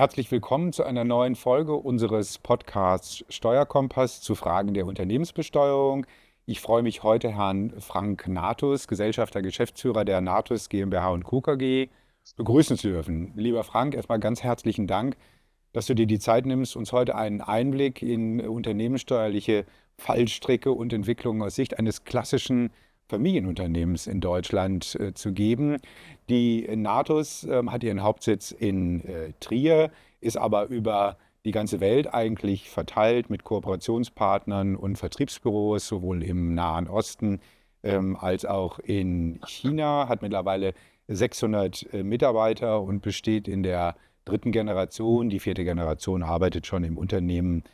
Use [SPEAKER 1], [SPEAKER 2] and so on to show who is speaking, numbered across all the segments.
[SPEAKER 1] Herzlich willkommen zu einer neuen Folge unseres Podcasts Steuerkompass zu Fragen der Unternehmensbesteuerung. Ich freue mich heute, Herrn Frank Nathus, Gesellschafter, Geschäftsführer der Nathus GmbH und Co. KG, begrüßen zu dürfen. Lieber Frank, erstmal ganz herzlichen Dank, dass du dir die Zeit nimmst, uns heute einen Einblick in unternehmenssteuerliche Fallstricke und Entwicklungen aus Sicht eines klassischen Familienunternehmens in Deutschland zu geben. Die Nathus hat ihren Hauptsitz in Trier, ist aber über die ganze Welt eigentlich verteilt mit Kooperationspartnern und Vertriebsbüros, sowohl im Nahen Osten als auch in China, hat mittlerweile 600 Mitarbeiter und besteht in der dritten Generation. Die vierte Generation arbeitet schon im Unternehmen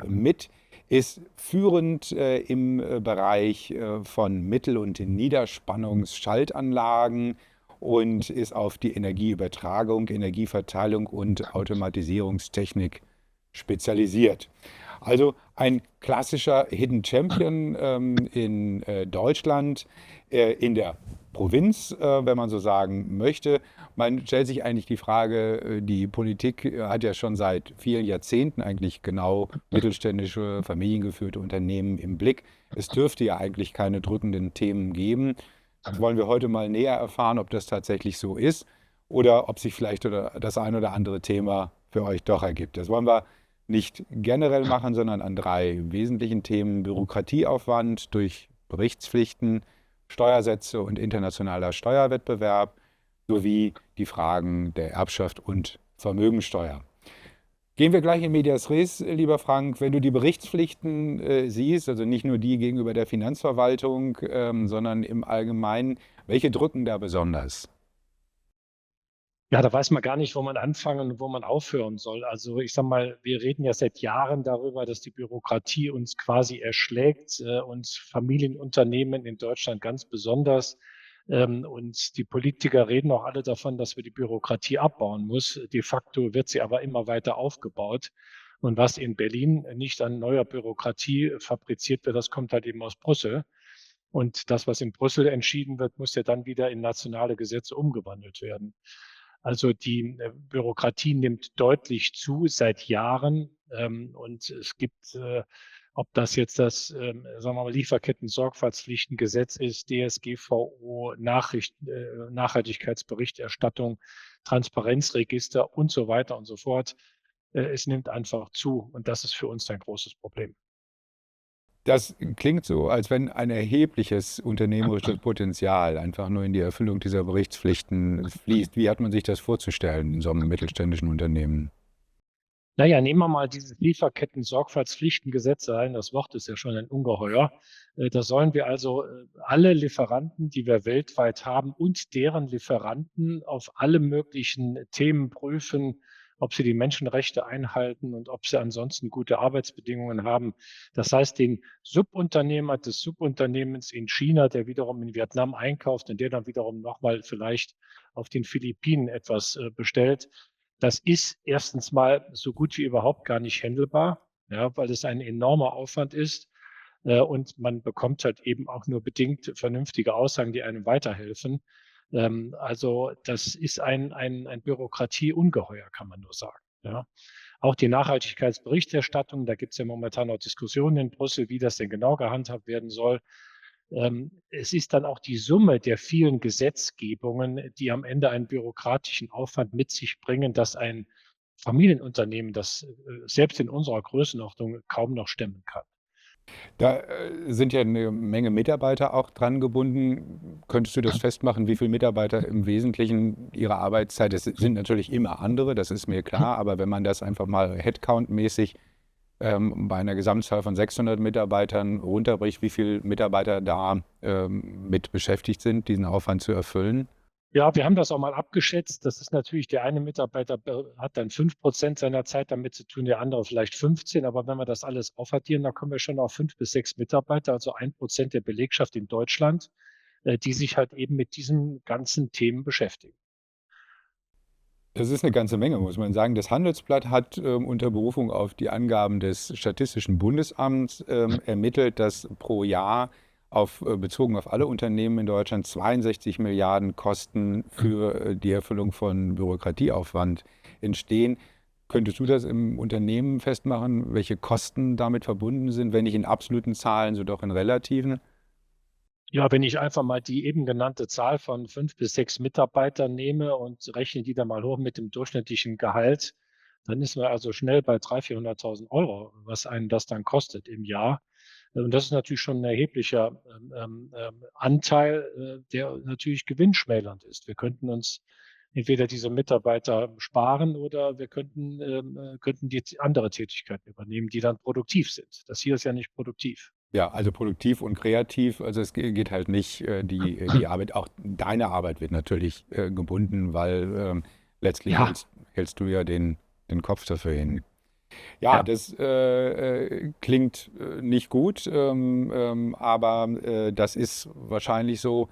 [SPEAKER 1] mit, ist führend im Bereich von Mittel- und Niederspannungsschaltanlagen und ist auf die Energieübertragung, Energieverteilung und Automatisierungstechnik spezialisiert. Also ein klassischer Hidden Champion in Deutschland, in der Provinz, wenn man so sagen möchte. Man stellt sich eigentlich die Frage, die Politik hat ja schon seit vielen Jahrzehnten eigentlich genau mittelständische, familiengeführte Unternehmen im Blick. Es dürfte ja eigentlich keine drückenden Themen geben. Das wollen wir heute mal näher erfahren, ob das tatsächlich so ist oder ob sich vielleicht das ein oder andere Thema für euch doch ergibt. Das wollen wir nicht generell machen, sondern an drei wesentlichen Themen: Bürokratieaufwand durch Berichtspflichten, Steuersätze und internationaler Steuerwettbewerb sowie die Fragen der Erbschaft und Vermögensteuer. Gehen wir gleich in medias res, lieber Frank. Wenn du die Berichtspflichten siehst, also nicht nur die gegenüber der Finanzverwaltung, sondern im Allgemeinen, welche drücken da besonders?
[SPEAKER 2] Ja, da weiß man gar nicht, wo man anfangen und wo man aufhören soll. Also ich sage mal, wir reden ja seit Jahren darüber, dass die Bürokratie uns quasi erschlägt, uns Familienunternehmen in Deutschland ganz besonders. Und die Politiker reden auch alle davon, dass wir die Bürokratie abbauen muss. De facto wird sie aber immer weiter aufgebaut. Und was in Berlin nicht an neuer Bürokratie fabriziert wird, das kommt halt eben aus Brüssel. Und das, was in Brüssel entschieden wird, muss ja dann wieder in nationale Gesetze umgewandelt werden. Also die Bürokratie nimmt deutlich zu seit Jahren. Und es gibt, ob das jetzt das, sagen wir mal, Lieferketten-Sorgfaltspflichtengesetz ist, DSGVO, Nachhaltigkeitsberichterstattung, Transparenzregister und so weiter und so fort. Es nimmt einfach zu. Und das ist für uns ein großes Problem.
[SPEAKER 1] Das klingt so, als wenn ein erhebliches unternehmerisches Potenzial einfach nur in die Erfüllung dieser Berichtspflichten fließt. Wie hat man sich das vorzustellen in so einem mittelständischen Unternehmen?
[SPEAKER 2] Naja, nehmen wir mal dieses Lieferketten-Sorgfaltspflichtengesetz ein. Das Wort ist ja schon ein Ungeheuer. Da sollen wir also alle Lieferanten, die wir weltweit haben und deren Lieferanten auf alle möglichen Themen prüfen, ob sie die Menschenrechte einhalten und ob sie ansonsten gute Arbeitsbedingungen haben. Das heißt, den Subunternehmer des Subunternehmens in China, der wiederum in Vietnam einkauft und der dann wiederum nochmal vielleicht auf den Philippinen etwas bestellt, das ist erstens mal so gut wie überhaupt gar nicht händelbar, ja, weil es ein enormer Aufwand ist. Und man bekommt halt eben auch nur bedingt vernünftige Aussagen, die einem weiterhelfen. Also das ist ein Bürokratieungeheuer, kann man nur sagen. Ja. Auch die Nachhaltigkeitsberichterstattung, da gibt es ja momentan noch Diskussionen in Brüssel, wie das denn genau gehandhabt werden soll. Es ist dann auch die Summe der vielen Gesetzgebungen, die am Ende einen bürokratischen Aufwand mit sich bringen, dass ein Familienunternehmen das selbst in unserer Größenordnung kaum noch stemmen kann.
[SPEAKER 1] Da sind ja eine Menge Mitarbeiter auch dran gebunden. Könntest du das festmachen, wie viele Mitarbeiter im Wesentlichen ihre Arbeitszeit, das sind natürlich immer andere, das ist mir klar, aber wenn man das einfach mal Headcount-mäßig bei einer Gesamtzahl von 600 Mitarbeitern runterbricht, wie viele Mitarbeiter da mit beschäftigt sind, diesen Aufwand zu erfüllen?
[SPEAKER 2] Ja, wir haben das auch mal abgeschätzt. Das ist natürlich, der eine Mitarbeiter hat dann 5% seiner Zeit damit zu tun, der andere vielleicht 15. Aber wenn wir das alles aufaddieren, dann kommen wir schon auf 5 bis 6 Mitarbeiter, also 1% der Belegschaft in Deutschland, die sich halt eben mit diesen ganzen Themen beschäftigen.
[SPEAKER 1] Das ist eine ganze Menge, muss man sagen. Das Handelsblatt hat unter Berufung auf die Angaben des Statistischen Bundesamts ermittelt, dass pro Jahr bezogen auf alle Unternehmen in Deutschland 62 Milliarden Kosten für die Erfüllung von Bürokratieaufwand entstehen. Könntest du das im Unternehmen festmachen, welche Kosten damit verbunden sind, wenn nicht in absoluten Zahlen, so doch in relativen?
[SPEAKER 2] Ja, wenn ich einfach mal die eben genannte Zahl von 5 bis 6 Mitarbeitern nehme und rechne die dann mal hoch mit dem durchschnittlichen Gehalt, dann ist man also schnell bei 300.000, 400.000 Euro, was einen das dann kostet im Jahr. Und das ist natürlich schon ein erheblicher Anteil, der natürlich gewinnschmälernd ist. Wir könnten uns entweder diese Mitarbeiter sparen oder wir könnten die andere Tätigkeiten übernehmen, die dann produktiv sind. Das hier ist ja nicht produktiv.
[SPEAKER 1] Ja, also produktiv und kreativ. Also es geht halt nicht, die Arbeit, auch deine Arbeit wird natürlich gebunden, weil letztlich
[SPEAKER 2] Ja,
[SPEAKER 1] hältst du ja den Kopf dafür hin. Ja,
[SPEAKER 2] ja.
[SPEAKER 1] das klingt nicht gut, aber das ist wahrscheinlich so,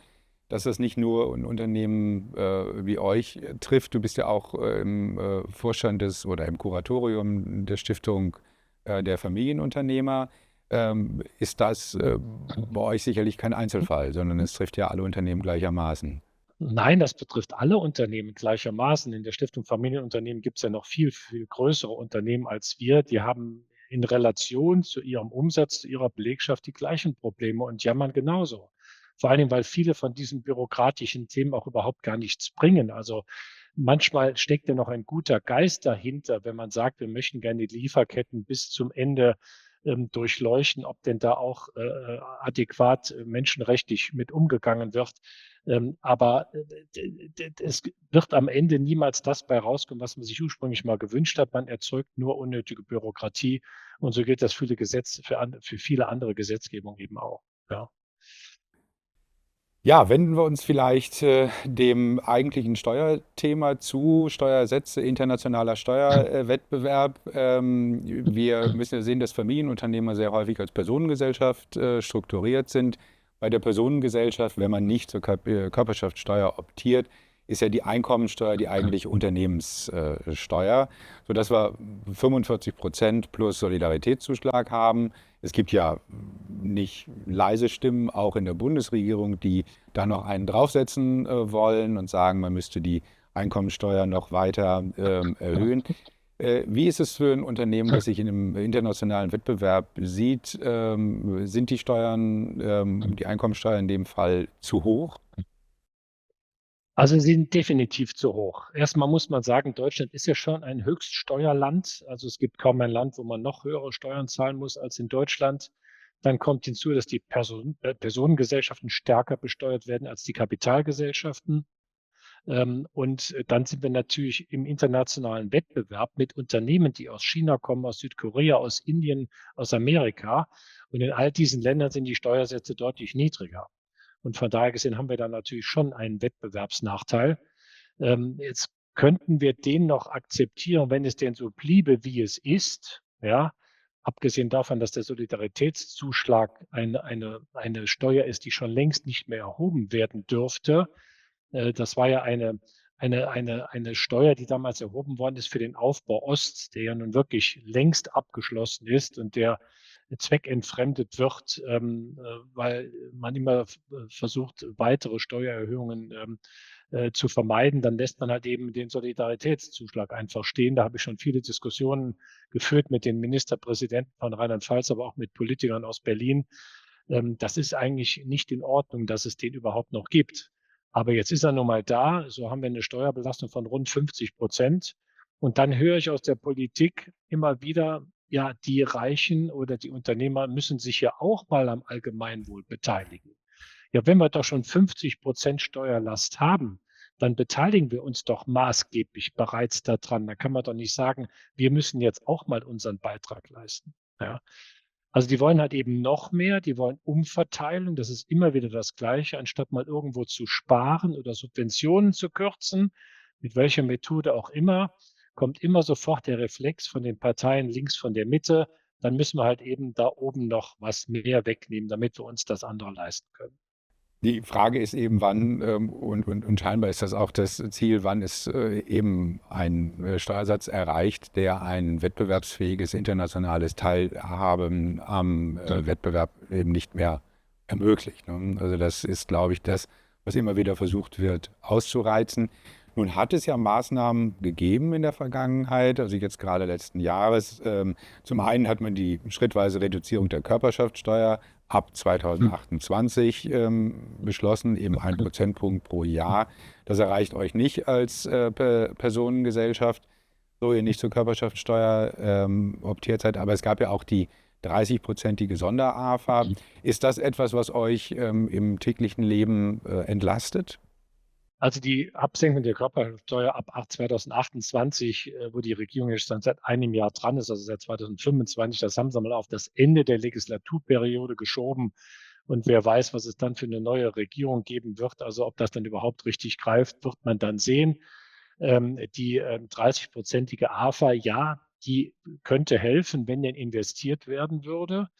[SPEAKER 1] dass das nicht nur ein Unternehmen wie euch trifft. Du bist ja auch im Vorstand oder im Kuratorium der Stiftung der Familienunternehmer. Ist das bei euch sicherlich kein Einzelfall, sondern es trifft ja alle Unternehmen gleichermaßen.
[SPEAKER 2] Nein, das betrifft alle Unternehmen gleichermaßen. In der Stiftung Familienunternehmen gibt es ja noch viel, viel größere Unternehmen als wir. Die haben in Relation zu ihrem Umsatz, zu ihrer Belegschaft die gleichen Probleme und jammern genauso. Vor allen Dingen, weil viele von diesen bürokratischen Themen auch überhaupt gar nichts bringen. Also manchmal steckt ja noch ein guter Geist dahinter, wenn man sagt, wir möchten gerne die Lieferketten bis zum Ende durchleuchten, ob denn da auch adäquat menschenrechtlich mit umgegangen wird. Aber es wird am Ende niemals das bei rauskommen, was man sich ursprünglich mal gewünscht hat. Man erzeugt nur unnötige Bürokratie. Und so gilt das für die Gesetze, für viele andere Gesetzgebungen eben auch. Ja.
[SPEAKER 1] Ja, wenden wir uns vielleicht dem eigentlichen Steuerthema zu, Steuersätze, internationaler Steuerwettbewerb. Wir müssen ja sehen, dass Familienunternehmer sehr häufig als Personengesellschaft strukturiert sind. Bei der Personengesellschaft, wenn man nicht zur Körperschaftsteuer optiert, ist ja die Einkommensteuer die eigentliche Unternehmenssteuer, sodass wir 45% plus Solidaritätszuschlag haben. Es gibt ja nicht leise Stimmen, auch in der Bundesregierung, die da noch einen draufsetzen wollen und sagen, man müsste die Einkommensteuer noch weiter erhöhen. Wie ist es für ein Unternehmen, das sich in einem internationalen Wettbewerb sieht? Sind die Steuern, die Einkommensteuer in dem Fall zu hoch?
[SPEAKER 2] Also sie sind definitiv zu hoch. Erstmal muss man sagen, Deutschland ist ja schon ein Höchststeuerland. Also es gibt kaum ein Land, wo man noch höhere Steuern zahlen muss als in Deutschland. Dann kommt hinzu, dass die Personengesellschaften stärker besteuert werden als die Kapitalgesellschaften. Und dann sind wir natürlich im internationalen Wettbewerb mit Unternehmen, die aus China kommen, aus Südkorea, aus Indien, aus Amerika. Und in all diesen Ländern sind die Steuersätze deutlich niedriger. Und von daher gesehen haben wir da natürlich schon einen Wettbewerbsnachteil. Jetzt könnten wir den noch akzeptieren, wenn es denn so bliebe, wie es ist. Ja, abgesehen davon, dass der Solidaritätszuschlag eine Steuer ist, die schon längst nicht mehr erhoben werden dürfte. Das war ja eine Steuer, die damals erhoben worden ist für den Aufbau Ost, der ja nun wirklich längst abgeschlossen ist und der zweckentfremdet wird, weil man immer versucht, weitere Steuererhöhungen zu vermeiden. Dann lässt man halt eben den Solidaritätszuschlag einfach stehen. Da habe ich schon viele Diskussionen geführt mit den Ministerpräsidenten von Rheinland-Pfalz, aber auch mit Politikern aus Berlin. Das ist eigentlich nicht in Ordnung, dass es den überhaupt noch gibt. Aber jetzt ist er nun mal da. So haben wir eine Steuerbelastung von rund 50%. Und dann höre ich aus der Politik immer wieder, ja, die Reichen oder die Unternehmer müssen sich ja auch mal am Allgemeinwohl beteiligen. Ja, wenn wir doch schon 50% Steuerlast haben, dann beteiligen wir uns doch maßgeblich bereits daran. Da kann man doch nicht sagen, wir müssen jetzt auch mal unseren Beitrag leisten. Ja. Also die wollen halt eben noch mehr, die wollen Umverteilung, das ist immer wieder das Gleiche, anstatt mal irgendwo zu sparen oder Subventionen zu kürzen, mit welcher Methode auch immer, kommt immer sofort der Reflex von den Parteien links von der Mitte, dann müssen wir halt eben da oben noch was mehr wegnehmen, damit wir uns das andere leisten können.
[SPEAKER 1] Die Frage ist eben, wann, und scheinbar ist das auch das Ziel, wann ist eben ein Steuersatz erreicht, der ein wettbewerbsfähiges internationales Teilhaben am Wettbewerb eben nicht mehr ermöglicht. Ne? Also das ist, glaube ich, das, was immer wieder versucht wird auszureizen. Nun hat es ja Maßnahmen gegeben in der Vergangenheit, also jetzt gerade letzten Jahres. Zum einen hat man die schrittweise Reduzierung der Körperschaftsteuer ab 2028 beschlossen, eben 1 Prozentpunkt pro Jahr. Das erreicht euch nicht als Personengesellschaft, so ihr nicht zur Körperschaftsteuer optiert seid. Aber es gab ja auch die 30-prozentige Sonder-AFA. Ist das etwas, was euch im täglichen Leben entlastet?
[SPEAKER 2] Also die Absenkung der Körperschaftssteuer ab 2028, wo die Regierung jetzt dann seit einem Jahr dran ist, also seit 2025, das haben sie mal auf das Ende der Legislaturperiode geschoben. Und wer weiß, was es dann für eine neue Regierung geben wird. Also ob das dann überhaupt richtig greift, wird man dann sehen. Die 30-prozentige AFA, ja, die könnte helfen, wenn denn investiert werden würde.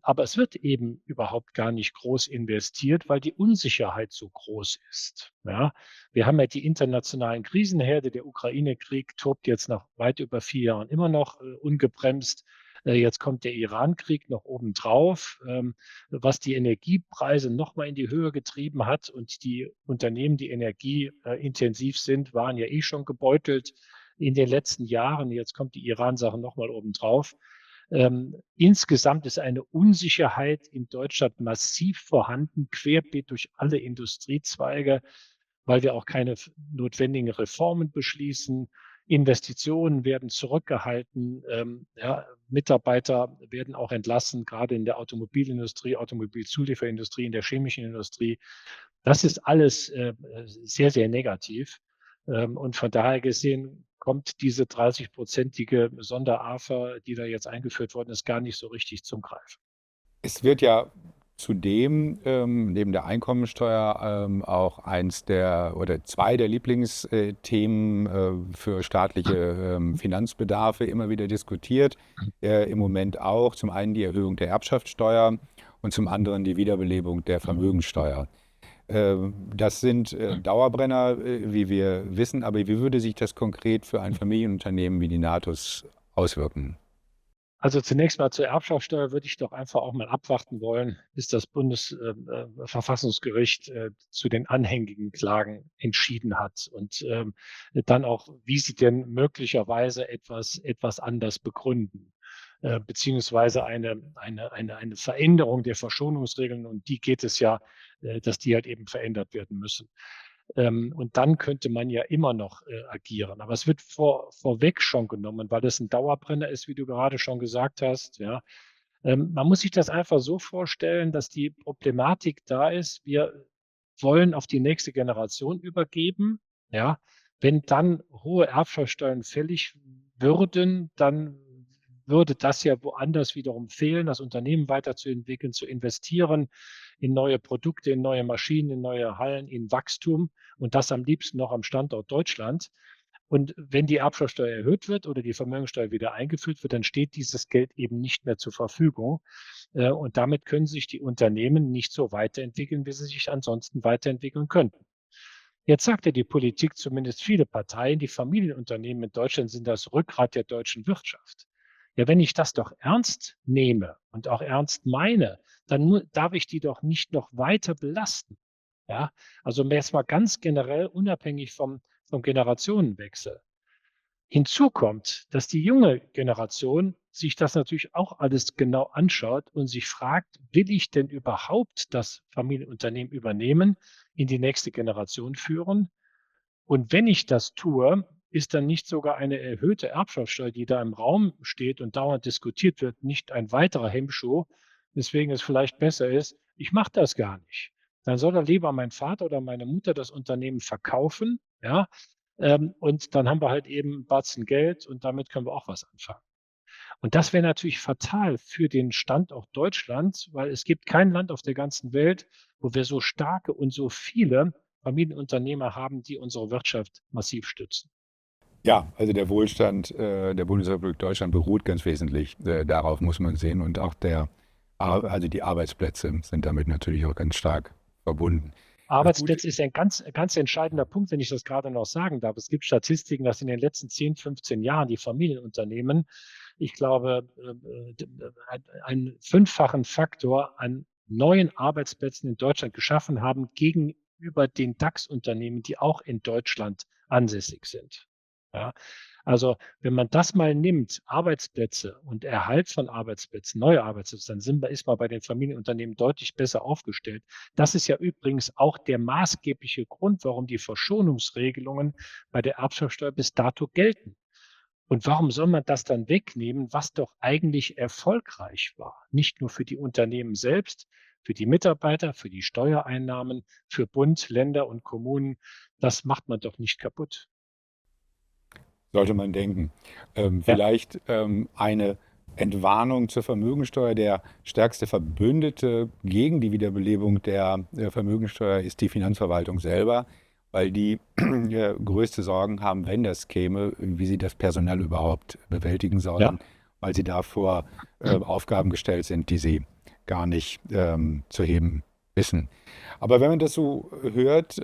[SPEAKER 2] Aber es wird eben überhaupt gar nicht groß investiert, weil die Unsicherheit so groß ist. Ja, wir haben ja die internationalen Krisenherde. Der Ukraine-Krieg tobt jetzt nach weit über 4 Jahren immer noch ungebremst. Jetzt kommt der Iran-Krieg noch obendrauf, was die Energiepreise noch mal in die Höhe getrieben hat. Und die Unternehmen, die energieintensiv sind, waren ja eh schon gebeutelt in den letzten Jahren. Jetzt kommt die Iran-Sache noch mal obendrauf. Insgesamt ist eine Unsicherheit in Deutschland massiv vorhanden, querbeet durch alle Industriezweige, weil wir auch keine notwendigen Reformen beschließen. Investitionen werden zurückgehalten. Ja, Mitarbeiter werden auch entlassen, gerade in der Automobilindustrie, Automobilzulieferindustrie, in der chemischen Industrie. Das ist alles sehr, sehr negativ. Und von daher gesehen kommt diese 30-prozentige Sonder-AFA, die da jetzt eingeführt worden ist, gar nicht so richtig zum Greifen.
[SPEAKER 1] Es wird ja zudem neben der Einkommensteuer auch eins der oder zwei der Lieblingsthemen für staatliche Finanzbedarfe immer wieder diskutiert. Im Moment auch zum einen die Erhöhung der Erbschaftssteuer und zum anderen die Wiederbelebung der Vermögensteuer. Das sind Dauerbrenner, wie wir wissen, aber wie würde sich das konkret für ein Familienunternehmen wie die Natus auswirken?
[SPEAKER 2] Also zunächst mal zur Erbschaftssteuer würde ich doch einfach auch mal abwarten wollen, bis das Bundesverfassungsgericht zu den anhängigen Klagen entschieden hat und dann auch, wie sie denn möglicherweise etwas anders begründen, beziehungsweise eine Veränderung der Verschonungsregeln, und die geht es ja, dass die halt eben verändert werden müssen. Und dann könnte man ja immer noch agieren. Aber es wird vorweg schon genommen, weil das ein Dauerbrenner ist, wie du gerade schon gesagt hast. Ja. Man muss sich das einfach so vorstellen, dass die Problematik da ist, wir wollen auf die nächste Generation übergeben. Ja. Wenn dann hohe Erbschaftssteuern fällig würden, dann würde das ja woanders wiederum fehlen, das Unternehmen weiterzuentwickeln, zu investieren in neue Produkte, in neue Maschinen, in neue Hallen, in Wachstum, und das am liebsten noch am Standort Deutschland. Und wenn die Erbschaftssteuer erhöht wird oder die Vermögensteuer wieder eingeführt wird, dann steht dieses Geld eben nicht mehr zur Verfügung. Und damit können sich die Unternehmen nicht so weiterentwickeln, wie sie sich ansonsten weiterentwickeln könnten. Jetzt sagt ja die Politik, zumindest viele Parteien, die Familienunternehmen in Deutschland sind das Rückgrat der deutschen Wirtschaft. Ja, wenn ich das doch ernst nehme und auch ernst meine, dann darf ich die doch nicht noch weiter belasten. Ja, also jetzt mal ganz generell unabhängig vom Generationenwechsel. Hinzu kommt, dass die junge Generation sich das natürlich auch alles genau anschaut und sich fragt, will ich denn überhaupt das Familienunternehmen übernehmen, in die nächste Generation führen? Und wenn ich das tue, ist dann nicht sogar eine erhöhte Erbschaftssteuer, die da im Raum steht und dauernd diskutiert wird, nicht ein weiterer Hemmschuh, weswegen es vielleicht besser ist, ich mache das gar nicht. Dann soll doch lieber mein Vater oder meine Mutter das Unternehmen verkaufen, ja, und dann haben wir halt eben 'n Batzen Geld und damit können wir auch was anfangen. Und das wäre natürlich fatal für den Standort Deutschland, weil es gibt kein Land auf der ganzen Welt, wo wir so starke und so viele Familienunternehmer haben, die unsere Wirtschaft massiv stützen.
[SPEAKER 1] Ja, also der Wohlstand der Bundesrepublik Deutschland beruht ganz wesentlich darauf, muss man sehen. Und auch also die Arbeitsplätze sind damit natürlich auch ganz stark verbunden. Das Gute,
[SPEAKER 2] Arbeitsplätze ist ein ganz entscheidender Punkt, wenn ich das gerade noch sagen darf. Es gibt Statistiken, dass in den letzten 10, 15 Jahren die Familienunternehmen, ich glaube, einen fünffachen Faktor an neuen Arbeitsplätzen in Deutschland geschaffen haben über den DAX-Unternehmen, die auch in Deutschland ansässig sind. Ja, also wenn man das mal nimmt, Arbeitsplätze und Erhalt von Arbeitsplätzen, neue Arbeitsplätze, dann ist man bei den Familienunternehmen deutlich besser aufgestellt. Das ist ja übrigens auch der maßgebliche Grund, warum die Verschonungsregelungen bei der Erbschaftssteuer bis dato gelten. Und warum soll man das dann wegnehmen, was doch eigentlich erfolgreich war? Nicht nur für die Unternehmen selbst, für die Mitarbeiter, für die Steuereinnahmen, für Bund, Länder und Kommunen. Das macht man doch nicht kaputt.
[SPEAKER 1] Sollte man denken.
[SPEAKER 2] Ja,
[SPEAKER 1] Vielleicht eine Entwarnung zur Vermögensteuer. Der stärkste Verbündete gegen die Wiederbelebung der Vermögensteuer ist die Finanzverwaltung selber, weil die größte Sorgen haben, wenn das käme, wie sie das personell überhaupt bewältigen sollen,
[SPEAKER 2] ja.
[SPEAKER 1] weil sie davor Aufgaben gestellt sind, die sie gar nicht zu heben wissen. Aber wenn man das so hört,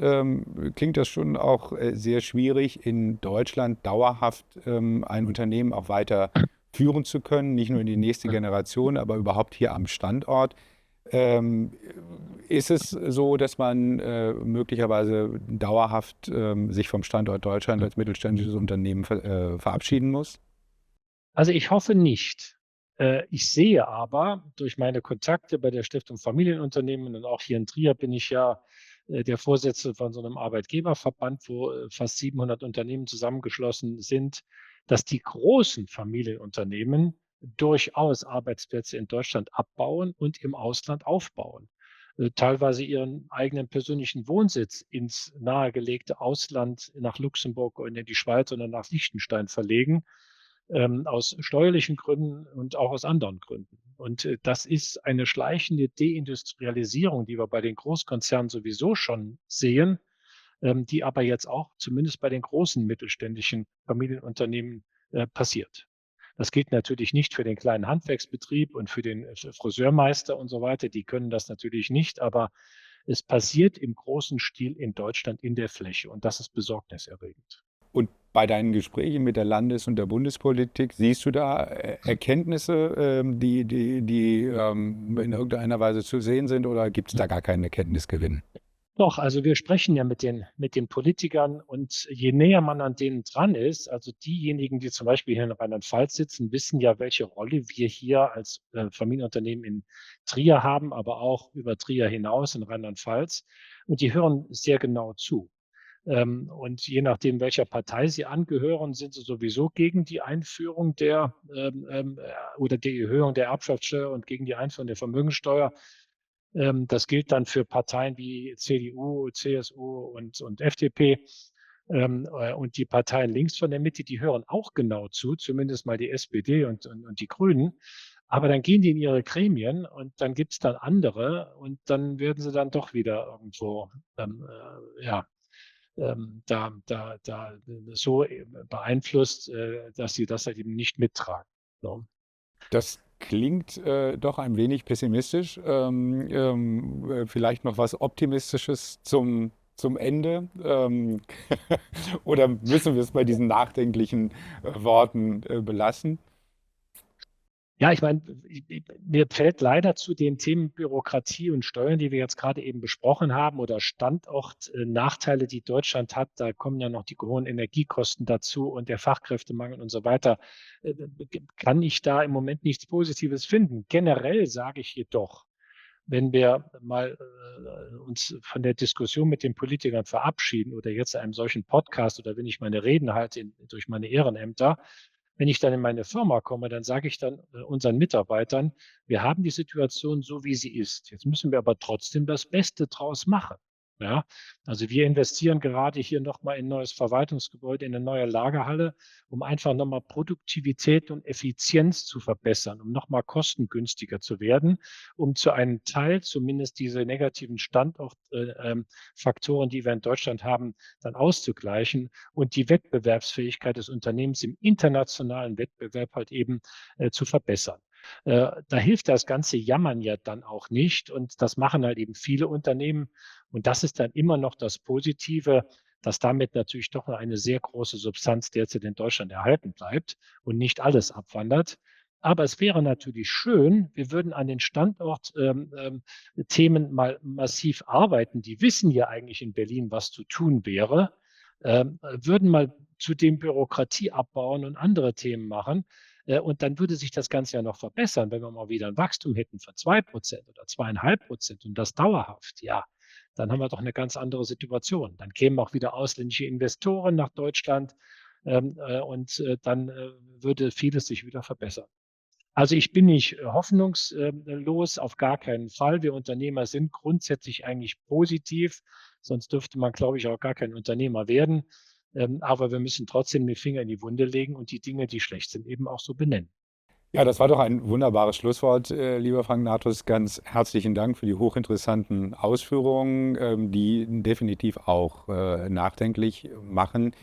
[SPEAKER 1] klingt das schon auch sehr schwierig, in Deutschland dauerhaft ein Unternehmen auch weiter führen zu können, nicht nur in die nächste Generation, aber überhaupt hier am Standort. Ähm, Ist es so, dass man möglicherweise dauerhaft sich vom Standort Deutschland als mittelständisches Unternehmen verabschieden muss?
[SPEAKER 2] Also ich hoffe nicht. Ich sehe aber durch meine Kontakte bei der Stiftung Familienunternehmen und auch hier in Trier bin ich ja der Vorsitzende von so einem Arbeitgeberverband, wo fast 700 Unternehmen zusammengeschlossen sind, dass die großen Familienunternehmen durchaus Arbeitsplätze in Deutschland abbauen und im Ausland aufbauen. Teilweise ihren eigenen persönlichen Wohnsitz ins nahegelegte Ausland nach Luxemburg und in die Schweiz oder nach Liechtenstein verlegen, aus steuerlichen Gründen und auch aus anderen Gründen. Und das ist eine schleichende Deindustrialisierung, die wir bei den Großkonzernen sowieso schon sehen, die aber jetzt auch zumindest bei den großen mittelständischen Familienunternehmen passiert. Das gilt natürlich nicht für den kleinen Handwerksbetrieb und für den Friseurmeister und so weiter. Die können das natürlich nicht, aber es passiert im großen Stil in Deutschland in der Fläche und das ist besorgniserregend.
[SPEAKER 1] Und bei deinen Gesprächen mit der Landes- und der Bundespolitik, siehst du da Erkenntnisse, die in irgendeiner Weise zu sehen sind, oder gibt es da gar keinen Erkenntnisgewinn?
[SPEAKER 2] Doch, also wir sprechen ja mit den Politikern und je näher man an denen dran ist, also diejenigen, die zum Beispiel hier in Rheinland-Pfalz sitzen, wissen ja, welche Rolle wir hier als Familienunternehmen in Trier haben, aber auch über Trier hinaus in Rheinland-Pfalz. Und die hören sehr genau zu. Und je nachdem, welcher Partei sie angehören, sind sie sowieso gegen die Einführung oder die Erhöhung der Erbschaftssteuer und gegen die Einführung der Vermögensteuer. Das gilt dann für Parteien wie CDU, CSU und FDP. Und die Parteien links von der Mitte, die hören auch genau zu, zumindest mal die SPD und die Grünen. Aber dann gehen die in ihre Gremien und dann gibt es dann andere und dann werden sie dann doch wieder irgendwo ja, da so beeinflusst, dass sie das halt eben nicht mittragen. Ne?
[SPEAKER 1] Das klingt doch ein wenig pessimistisch. Vielleicht noch was Optimistisches zum Ende. Oder müssen wir es bei diesen nachdenklichen Worten belassen?
[SPEAKER 2] Ja, ich meine, mir fällt leider zu den Themen Bürokratie und Steuern, die wir jetzt gerade eben besprochen haben, oder Standortnachteile, die Deutschland hat, da kommen ja noch die hohen Energiekosten dazu und der Fachkräftemangel und so weiter, äh, kann ich da im Moment nichts Positives finden. Generell sage ich jedoch, wenn wir mal uns von der Diskussion mit den Politikern verabschieden oder jetzt einem solchen Podcast oder wenn ich meine Reden halte durch meine Ehrenämter, wenn ich dann in meine Firma komme, dann sage ich dann unseren Mitarbeitern, wir haben die Situation so, wie sie ist. Jetzt müssen wir aber trotzdem das Beste draus machen. Ja, also wir investieren gerade hier nochmal in ein neues Verwaltungsgebäude, in eine neue Lagerhalle, um einfach nochmal Produktivität und Effizienz zu verbessern, um nochmal kostengünstiger zu werden, um zu einem Teil zumindest diese negativen Standortfaktoren, die wir in Deutschland haben, dann auszugleichen und die Wettbewerbsfähigkeit des Unternehmens im internationalen Wettbewerb halt eben zu verbessern. Da hilft das ganze Jammern ja dann auch nicht. Und das machen halt eben viele Unternehmen. Und das ist dann immer noch das Positive, dass damit natürlich doch noch eine sehr große Substanz derzeit in Deutschland erhalten bleibt und nicht alles abwandert. Aber es wäre natürlich schön, wir würden an den Standort Themen mal massiv arbeiten. Die wissen ja eigentlich in Berlin, was zu tun wäre, würden mal zudem Bürokratie abbauen und andere Themen machen. Und dann würde sich das Ganze ja noch verbessern, wenn wir mal wieder ein Wachstum hätten von 2% oder 2,5% und das dauerhaft, ja, dann haben wir doch eine ganz andere Situation. Dann kämen auch wieder ausländische Investoren nach Deutschland und dann würde vieles sich wieder verbessern. Also ich bin nicht hoffnungslos, auf gar keinen Fall. Wir Unternehmer sind grundsätzlich eigentlich positiv, sonst dürfte man, glaube ich, auch gar kein Unternehmer werden. Aber wir müssen trotzdem den Finger in die Wunde legen und die Dinge, die schlecht sind, eben auch so benennen.
[SPEAKER 1] Ja, das war doch ein wunderbares Schlusswort, lieber Frank Nathus. Ganz herzlichen Dank für die hochinteressanten Ausführungen, die definitiv auch nachdenklich machen.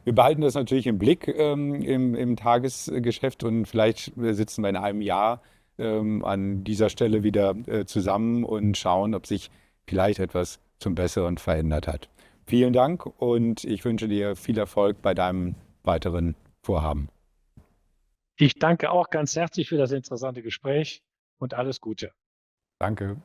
[SPEAKER 1] Wir behalten das natürlich im Blick im Tagesgeschäft und vielleicht sitzen wir in einem Jahr an dieser Stelle wieder zusammen und schauen, ob sich vielleicht etwas zum Besseren verändert hat. Vielen Dank und ich wünsche dir viel Erfolg bei deinem weiteren Vorhaben.
[SPEAKER 2] Ich danke auch ganz herzlich für das interessante Gespräch und alles Gute.
[SPEAKER 1] Danke.